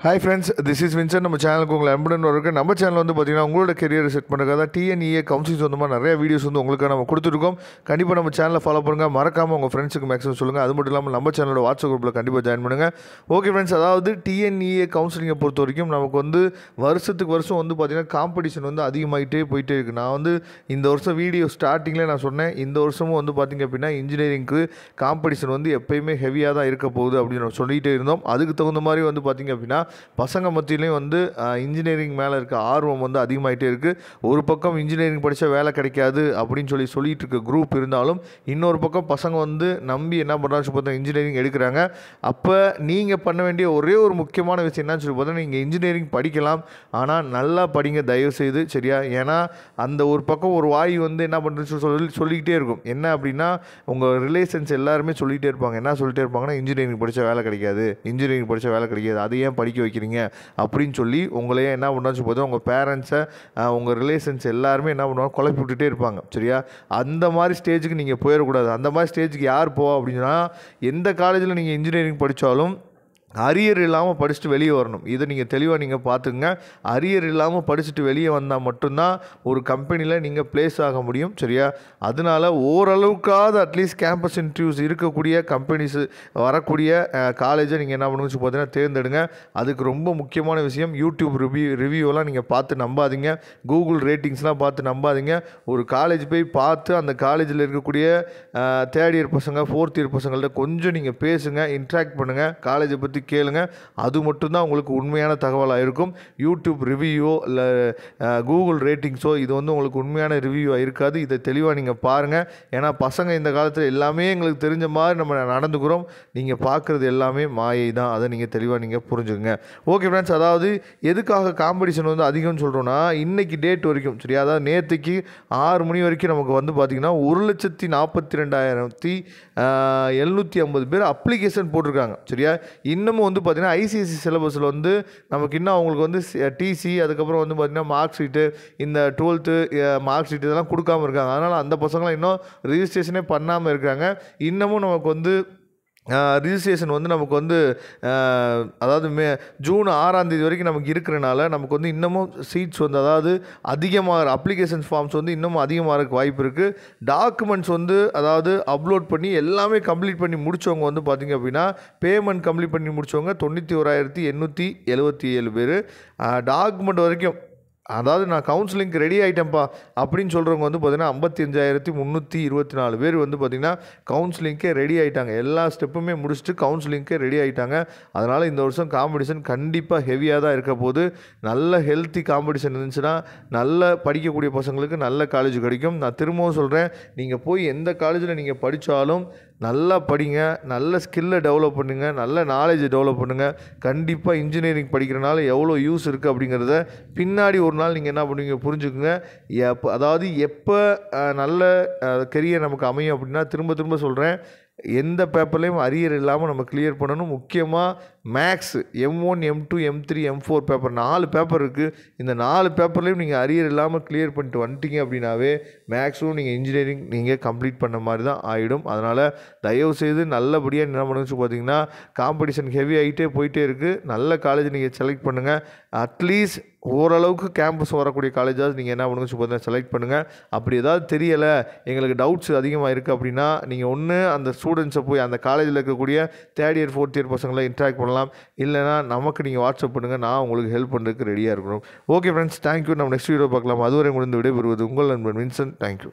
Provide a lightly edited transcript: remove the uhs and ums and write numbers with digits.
Hi friends, this is Vincent. நம்ம சேனலுக்கு உங்களை அன்புடன் வரவேற்கிறேன். நம்ம சேனல் வந்து பார்த்தீங்கன்னா உங்களோட கெரியரை செட் பண்ணுறதுக்காக டிஎன்இஏ கவுன்சிலிங் சொந்தமாக நிறைய வீடியோஸ் வந்து உங்களுக்கு நம்ம கொடுத்துருக்கோம். கண்டிப்பாக நம்ம சேனலை ஃபாலோ பண்ணுங்கள். மறக்காமல் உங்கள் ஃப்ரெண்ட்ஸுக்கு மேக்ஸிமம் சொல்லுங்கள். அது மட்டும் இல்லாமல் நம்ம சேனலோட வாட்ஸ்அப் குரூப்பில் கண்டிப்பாக ஜாயின் பண்ணுங்கள். ஓகே ஃப்ரெண்ட்ஸ், அதாவது டிஎன்இஏ கவுன்சிலிங்கை பொறுத்த வரைக்கும் நமக்கு வந்து வருஷத்துக்கு வருஷம் வந்து பார்த்திங்கன்னா காம்படிஷன் வந்து அதிகமாகிட்டே போயிட்டே இருக்குது. நான் வந்து இந்த வருஷம் வீடியோ ஸ்டார்டிங்கில் நான் சொன்னேன், இந்த வருஷமும் வந்து பார்த்திங்க அப்படின்னா இன்ஜினியரிங்க்கு காம்படிஷன் வந்து எப்போயுமே ஹெவியாக தான் இருக்க போகுது அப்படின்னு நம்ம சொல்லிகிட்டே இருந்தோம். அதுக்கு தகுந்த மாதிரி வந்து பார்த்திங்க அப்படின்னா பசங்க மத்தியிலையும் வந்து இன்ஜினியரிங் மேலே இருக்க ஆர்வம் வந்து அதிகமாகிட்டே இருக்குது. ஒரு பக்கம் இன்ஜினியரிங் படித்தா வேலை கிடைக்காது அப்படின்னு சொல்லிட்டு இருக்க குரூப் இருந்தாலும், இன்னொரு பக்கம் பசங்க வந்து நம்பி என்ன பண்ணுறான்னு சொல்லி பார்த்தா இன்ஜினியரிங் எடுக்கிறாங்க. அப்போ நீங்கள் பண்ண வேண்டிய ஒரே ஒரு முக்கியமான விஷயம் என்னன்னு சொல்லி பார்த்தா, நீங்கள் இன்ஜினியரிங் படிக்கலாம், ஆனால் நல்லா படிங்க தயவு செய்து, சரியா? ஏன்னா அந்த ஒரு பக்கம் ஒரு வாய் வந்து என்ன பண்ணுறதுன்னு சொல்லிக்கிட்டே இருக்கும். என்ன அப்படின்னா, உங்கள் ரிலேஷன்ஸ் எல்லாருமே சொல்லிகிட்டே இருப்பாங்க. என்ன சொல்லிகிட்டே இருப்பாங்கன்னா, இன்ஜினியரிங் படித்தா வேலை கிடைக்காது, இன்ஜினியரிங் படித்தா வேலை கிடைக்காது, அதை ஏன் படிக்க வைக்கிறீங்க அப்படின்னு சொல்லி உங்களையே என்ன பண்ணாச்சு போதும் உங்கள் பேரண்ட்ஸை உங்கள் ரிலேஷன்ஸ் எல்லாருமே என்ன பண்ணுவாங்க, குழப்பி விட்டுட்டே இருப்பாங்க, சரியா? அந்த மாதிரி ஸ்டேஜுக்கு நீங்கள் போயிடக்கூடாது. அந்த மாதிரி ஸ்டேஜுக்கு யார் போவா அப்படின்னா, எந்த காலேஜில் நீங்கள் இன்ஜினியரிங் படித்தாலும் அரியர் இல்லாமல் படிச்சுட்டு வெளியே வரணும். இதை நீங்கள் தெளிவாக நீங்கள் பார்த்துங்க. அரியர் இல்லாமல் படிச்சுட்டு வெளியே வந்தால் மட்டும்தான் ஒரு கம்பெனியில் நீங்கள் ப்ளேஸ் ஆக முடியும், சரியா? அதனால் ஓரளவுக்காவது அட்லீஸ்ட் கேம்பஸ் இன்டர்வியூஸ் இருக்கக்கூடிய கம்பெனிஸு வரக்கூடிய காலேஜை நீங்கள் என்ன பண்ணுங்க பார்த்தீங்கன்னா தேர்ந்தெடுங்க. அதுக்கு ரொம்ப முக்கியமான விஷயம், யூடியூப் ரிவ்யூலாம் நீங்கள் பார்த்து நம்பாதீங்க, கூகுள் ரேட்டிங்ஸ்லாம் பார்த்து நம்பாதீங்க. ஒரு காலேஜ் போய் பார்த்து அந்த காலேஜில் இருக்கக்கூடிய தேர்ட் இயர் பசங்க, ஃபோர்த் இயர் பசங்கள்ட்ட கொஞ்சம் நீங்கள் பேசுங்க, இன்ட்ராக்ட் பண்ணுங்கள், காலேஜை பற்றி கேளுங்க. அது மட்டும்தான் உங்களுக்கு உண்மையான தகவலாக இருக்கும். யூடியூப் ரிவ்யூவோ இல்லை கூகுள் ரேட்டிங்ஸோ இது வந்து உங்களுக்கு உண்மையான ரிவ்யூவாக இருக்காது. இதை தெளிவாக நீங்கள் பாருங்கள். ஏன்னா பசங்க இந்த காலத்தில் எல்லாமே எங்களுக்கு தெரிஞ்ச மாதிரி நம்ம நடந்துக்கிறோம். நீங்கள் பார்க்குறது எல்லாமே மாயை தான். அதை நீங்கள் தெளிவாக நீங்கள் புரிஞ்சுக்கங்க. ஓகே ஃப்ரெண்ட்ஸ், அதாவது எதுக்காக காம்படிஷன் வந்து அதிகம்னு சொல்கிறோன்னா, இன்றைக்கி டேட் வரைக்கும், சரி, அதாவது நேற்றுக்கு 6 மணி வரைக்கும் நமக்கு வந்து பார்த்திங்கன்னா 1,42,750 பேர் அப்ளிகேஷன் போட்டிருக்காங்க, சரியா? இன்னமும் வந்து பார்த்திங்கன்னா ஐசிஎஸ்சி சிலபஸில் வந்து நமக்கு இன்னும் அவங்களுக்கு வந்து டிசி, அதுக்கப்புறம் வந்து பார்த்திங்கன்னா மார்க் ஷீட்டு, இந்த 12th மார்க் ஷீட் இதெல்லாம் கொடுக்காமல் இருக்காங்க. அதனால் அந்த பசங்களாம் இன்னும் ரிஜிஸ்ட்ரேஷனே பண்ணாமல் இருக்காங்க. இன்னமும் நமக்கு வந்து ரிஜிஸ்ட்ரேஷன் வந்து நமக்கு வந்து அதாவது ஜூன் 6ஆம் தேதி வரைக்கும் நமக்கு இருக்கிறனால நமக்கு வந்து இன்னமும் சீட்ஸ் வந்து, அதாவது அதிகமாக அப்ளிகேஷன் ஃபார்ம்ஸ் வந்து இன்னமும் அதிகமாக வாய்ப்பு இருக்குது. டாக்குமெண்ட்ஸ் வந்து அதாவது அப்லோட் பண்ணி எல்லாமே கம்ப்ளீட் பண்ணி முடித்தவங்க வந்து பார்த்திங்க அப்படின்னா, பேமெண்ட் கம்ப்ளீட் பண்ணி முடித்தவங்க 91,877 பேர். டாக்குமெண்ட் வரைக்கும், அதாவது நான் கவுன்சிலிங்க்கு ரெடி ஆகிட்டேன்ப்பா அப்படின்னு சொல்கிறவங்க வந்து பார்த்திங்கன்னா 55,324 பேர் வந்து பார்த்திங்கன்னா கவுன்சிலிங்க்கே ரெடி ஆகிட்டாங்க. எல்லா ஸ்டெப்புமே முடிச்சுட்டு கவுன்சிலிங்க்கே ரெடி ஆகிட்டாங்க. அதனால் இந்த வருஷம் காம்படிஷன் கண்டிப்பாக ஹெவியாக தான் இருக்க போது. நல்ல ஹெல்த்தி காம்படிஷன் இருந்துச்சுன்னா நல்ல படிக்கக்கூடிய பசங்களுக்கு நல்ல காலேஜ் கிடைக்கும். நான் திரும்பவும் சொல்கிறேன், நீங்கள் போய் எந்த காலேஜில் நீங்கள் படித்தாலும் நல்லா படிங்க, நல்ல ஸ்கில்லை டெவலப் பண்ணுங்கள், நல்ல நாலேஜை டெவலப் பண்ணுங்கள். கண்டிப்பாக இன்ஜினியரிங் படிக்கிறனால எவ்வளோ யூஸ் இருக்குது அப்படிங்கிறத பின்னாடி ஒரு நாள் நீங்கள் என்ன பண்ணுவீங்க புரிஞ்சுக்குங்க. அதாவது எப்போ நல்ல கெரியர் நமக்கு அமையும் அப்படின்னா, திரும்ப திரும்ப சொல்கிறேன், எந்த பேப்பர்லேயும் அரியர் இல்லாமல் நம்ம கிளியர் பண்ணணும். முக்கியமாக maths M1, M2, M3, M4 paper 4 paper இருக்குது. இந்த 4 பேப்பர்லேயும் நீங்கள் அரியர் இல்லாமல் கிளியர் பண்ணிட்டு வந்துட்டீங்க அப்படின்னாவே மேக்ஸும் நீங்கள் இன்ஜினியரிங் நீங்கள் கம்ப்ளீட் பண்ண மாதிரி தான் ஆகிடும். அதனால் தயவுசெய்து நல்லபடியாக என்ன பண்ணுச்சு பார்த்தீங்கன்னா, காம்படிஷன் ஹெவி ஆகிட்டே போயிட்டே இருக்குது. நல்ல காலேஜ் நீங்கள் செலக்ட் பண்ணுங்கள். அட்லீஸ்ட் ஓரளவுக்கு கேம்பஸ் வரக்கூடிய காலேஜாவது நீங்கள் என்ன பண்ணுங்க பார்த்தீங்கன்னா செலக்ட் பண்ணுங்கள். அப்படி ஏதாவது தெரியலை, எங்களுக்கு டவுட்ஸ் அதிகமாக இருக்குது அப்படின்னா, நீங்கள் ஒன்று அந்த ஸ்டூடெண்ட்ஸை போய் அந்த காலேஜில் இருக்கக்கூடிய தேர்ட் இயர் ஃபோர்த் இயர் பசங்களை இன்ட்ராக்ட் பண்ணலாம். இல்லைனா நமக்கு நீங்கள் வாட்ஸ்அப் பண்ணுங்கள், நான் உங்களுக்கு ஹெல்ப் பண்ணுறதுக்கு ரெடியாக இருக்கணும். Okay friends, thank you. நம்ம நெக்ஸ்ட் வீடியோ பார்க்கலாம். அதுவரை முடிந்து விடைபெறுவது உங்கள் நண்பன் வின்சென்ட். தேங்க்யூ.